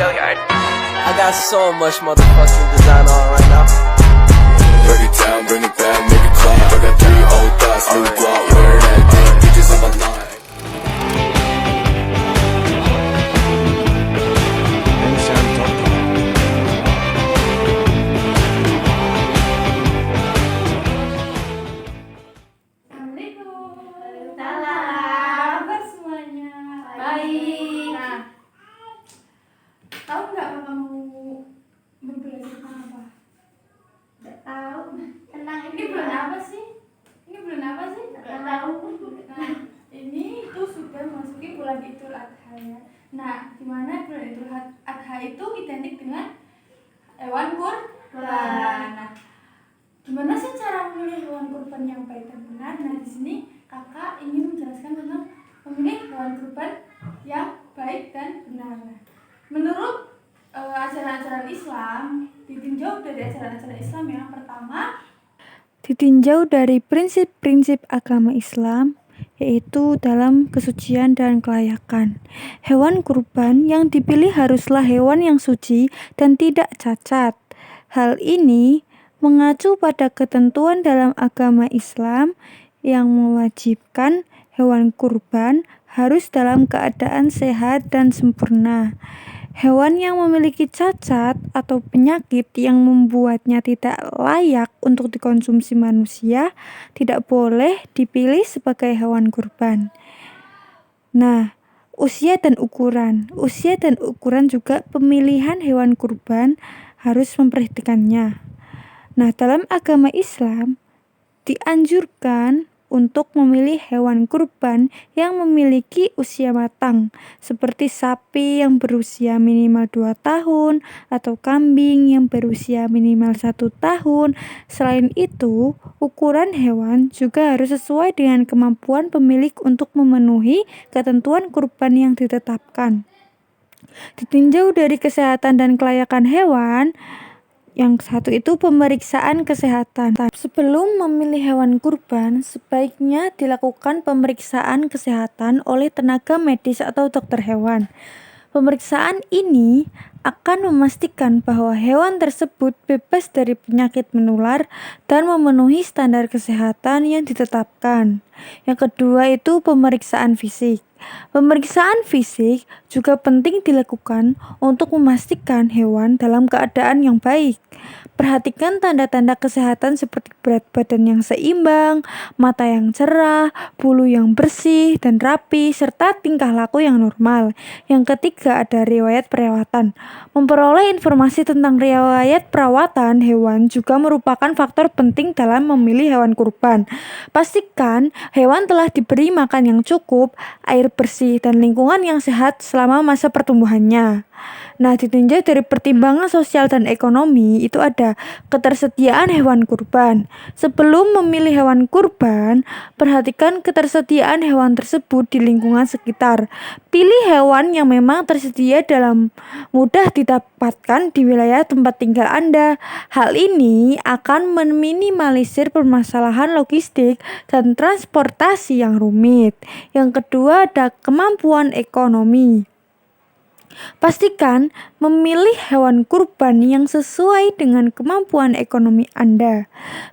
I got so much motherfucking design on right now. Break it down, bring it back, make it clap. I got 3 old thoughts, new block, wear that damn bitches on my line. Kabar semuanya baik. Nah, tahu nggak kamu berbelajar tentang apa? Nggak tahu. Tentang ini bulan apa sih? Nggak tahu. Nah, ini itu sudah memasuki bulan Idul Adha ya. Nah, di mana bulan Idul Adha itu identik dengan hewan kurban. Nah, gimana sih cara memilih hewan kurban yang baik dan benar? Nah, di sini kakak ingin menjelaskan tentang memilih hewan kurban yang baik dan benar. Nah, menurut ajaran-ajaran Islam, ditinjau dari ajaran-ajaran Islam yang pertama, ditinjau dari prinsip-prinsip agama Islam, yaitu dalam kesucian dan kelayakan. Hewan kurban yang dipilih haruslah hewan yang suci dan tidak cacat. Hal ini mengacu pada ketentuan dalam agama Islam yang mewajibkan hewan kurban harus dalam keadaan sehat dan sempurna. Hewan yang memiliki cacat atau penyakit yang membuatnya tidak layak untuk dikonsumsi manusia tidak boleh dipilih sebagai hewan kurban. Nah, usia dan ukuran juga pemilihan hewan kurban harus memperhatikannya. Nah, dalam agama Islam dianjurkan untuk memilih hewan kurban yang memiliki usia matang, seperti sapi yang berusia minimal 2 tahun atau kambing yang berusia minimal 1 tahun. Selain itu, ukuran hewan juga harus sesuai dengan kemampuan pemilik untuk memenuhi ketentuan kurban yang ditetapkan. Ditinjau dari kesehatan dan kelayakan hewan, yang satu itu pemeriksaan kesehatan. Sebelum memilih hewan kurban, sebaiknya dilakukan pemeriksaan kesehatan oleh tenaga medis atau dokter hewan. Pemeriksaan ini akan memastikan bahwa hewan tersebut bebas dari penyakit menular dan memenuhi standar kesehatan yang ditetapkan. Yang kedua itu pemeriksaan fisik. Pemeriksaan fisik juga penting dilakukan untuk memastikan hewan dalam keadaan yang baik. Perhatikan tanda-tanda kesehatan seperti berat badan yang seimbang, mata yang cerah, bulu yang bersih dan rapi, serta tingkah laku yang normal. Yang ketiga ada riwayat perawatan. Memperoleh informasi tentang riwayat perawatan hewan juga merupakan faktor penting dalam memilih hewan kurban. Pastikan hewan telah diberi makan yang cukup, air bersih, dan lingkungan yang sehat selama masa pertumbuhannya. Nah, ditinjau dari pertimbangan sosial dan ekonomi, itu ada ketersediaan hewan kurban. Sebelum memilih hewan kurban, perhatikan ketersediaan hewan tersebut di lingkungan sekitar. Pilih hewan yang memang tersedia dalam mudah didapatkan di wilayah tempat tinggal Anda. Hal ini akan meminimalisir permasalahan logistik dan transportasi yang rumit. Yang kedua ada kemampuan ekonomi. Pastikan memilih hewan kurban yang sesuai dengan kemampuan ekonomi Anda.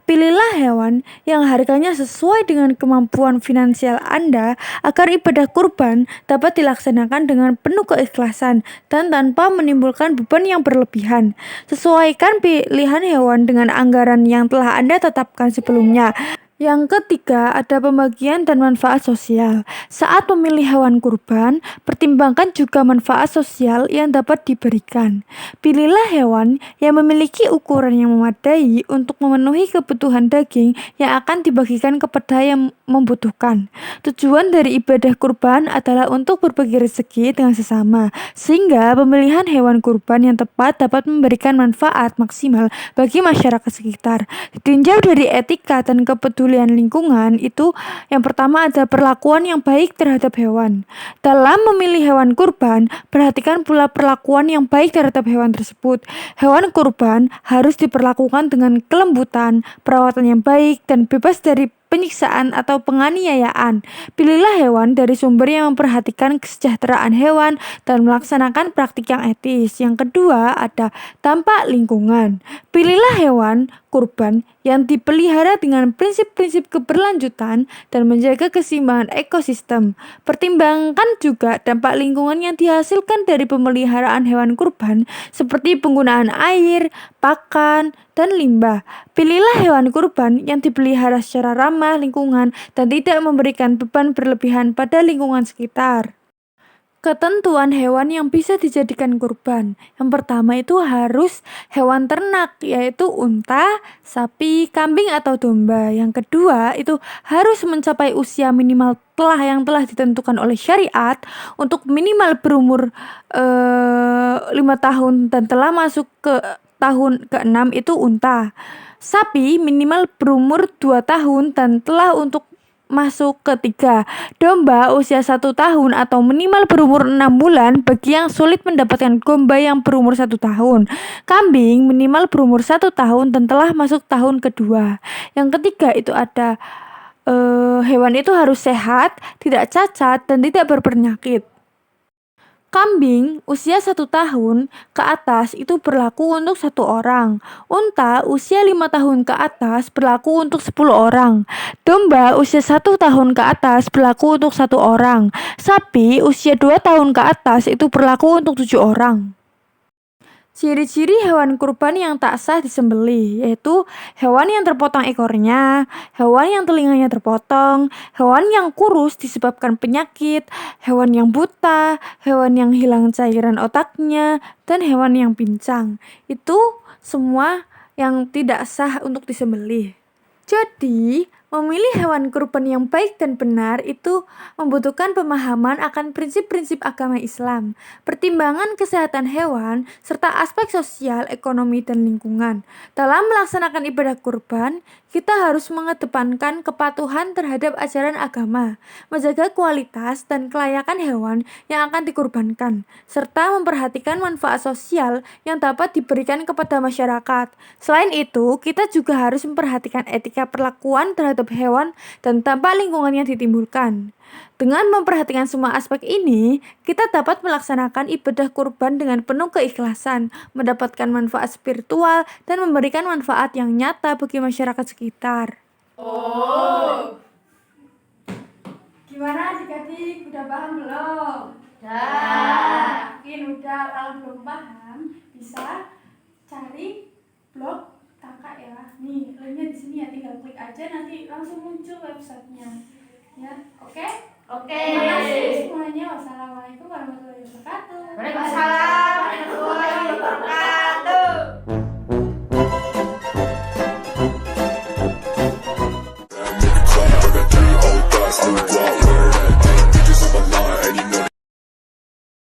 Pilihlah hewan yang harganya sesuai dengan kemampuan finansial Anda agar ibadah kurban dapat dilaksanakan dengan penuh keikhlasan dan tanpa menimbulkan beban yang berlebihan. Sesuaikan pilihan hewan dengan anggaran yang telah Anda tetapkan sebelumnya. Yang ketiga ada pembagian dan manfaat sosial. Saat memilih hewan kurban, pertimbangkan juga manfaat sosial yang dapat diberikan. Pilihlah hewan yang memiliki ukuran yang memadai untuk memenuhi kebutuhan daging yang akan dibagikan kepada yang membutuhkan. Tujuan dari ibadah kurban adalah untuk berbagi rezeki dengan sesama, sehingga pemilihan hewan kurban yang tepat dapat memberikan manfaat maksimal bagi masyarakat sekitar. Ditinjau dari etika dan kepedulian lingkungan, itu yang pertama ada perlakuan yang baik terhadap hewan. Dalam memilih hewan kurban, perhatikan pula perlakuan yang baik terhadap hewan tersebut. Hewan kurban harus diperlakukan dengan kelembutan, perawatan yang baik, dan bebas dari penyiksaan atau penganiayaan. Pilihlah hewan dari sumber yang memperhatikan kesejahteraan hewan dan melaksanakan praktik yang etis. Yang kedua ada dampak lingkungan. Pilihlah hewan kurban yang dipelihara dengan prinsip-prinsip keberlanjutan dan menjaga keseimbangan ekosistem. Pertimbangkan juga dampak lingkungan yang dihasilkan dari pemeliharaan hewan kurban seperti penggunaan air, pakan, dan limbah. Pilihlah hewan kurban yang dipelihara secara ramah lingkungan dan tidak memberikan beban berlebihan pada lingkungan sekitar. Ketentuan hewan yang bisa dijadikan kurban. Yang pertama itu harus hewan ternak, yaitu unta, sapi, kambing atau domba. Yang kedua itu harus mencapai usia minimal yang telah ditentukan oleh syariat untuk minimal berumur 5 tahun dan telah masuk ke tahun ke-6 itu unta. Sapi minimal berumur 2 tahun dan telah untuk masuk ketiga. Domba usia 1 tahun atau minimal berumur 6 bulan bagi yang sulit mendapatkan domba yang berumur 1 tahun. Kambing minimal berumur 1 tahun dan telah masuk tahun kedua. Yang ketiga itu ada hewan itu harus sehat, tidak cacat, dan tidak berpenyakit. Kambing usia 1 tahun ke atas itu berlaku untuk 1 orang. Unta usia 5 tahun ke atas berlaku untuk 10 orang. Domba usia 1 tahun ke atas berlaku untuk 1 orang. Sapi usia 2 tahun ke atas itu berlaku untuk 7 orang. Ciri-ciri hewan kurban yang tak sah disembelih yaitu hewan yang terpotong ekornya, hewan yang telinganya terpotong, hewan yang kurus disebabkan penyakit, hewan yang buta, hewan yang hilang cairan otaknya, dan hewan yang pincang. Itu semua yang tidak sah untuk disembelih. Jadi, memilih hewan kurban yang baik dan benar itu membutuhkan pemahaman akan prinsip-prinsip agama Islam, pertimbangan kesehatan hewan, serta aspek sosial, ekonomi, dan lingkungan. Dalam melaksanakan ibadah kurban, kita harus mengedepankan kepatuhan terhadap ajaran agama, menjaga kualitas dan kelayakan hewan yang akan dikurbankan, serta memperhatikan manfaat sosial yang dapat diberikan kepada masyarakat. Selain itu, kita juga harus memperhatikan etika perlakuan terhadap hewan dan dampak lingkungan yang ditimbulkan. Dengan memperhatikan semua aspek ini, kita dapat melaksanakan ibadah kurban dengan penuh keikhlasan, mendapatkan manfaat spiritual, dan memberikan manfaat yang nyata bagi masyarakat sekitar. Gimana adik-adik, udah paham belum? Yakin udah. Kalau belum paham, bisa cari blog kakak ya. Nih, linknya di sini ya, tinggal klik aja nanti langsung muncul websitenya. Ya, oke? Terima kasih semuanya. Wassalamualaikum warahmatullahi wabarakatuh.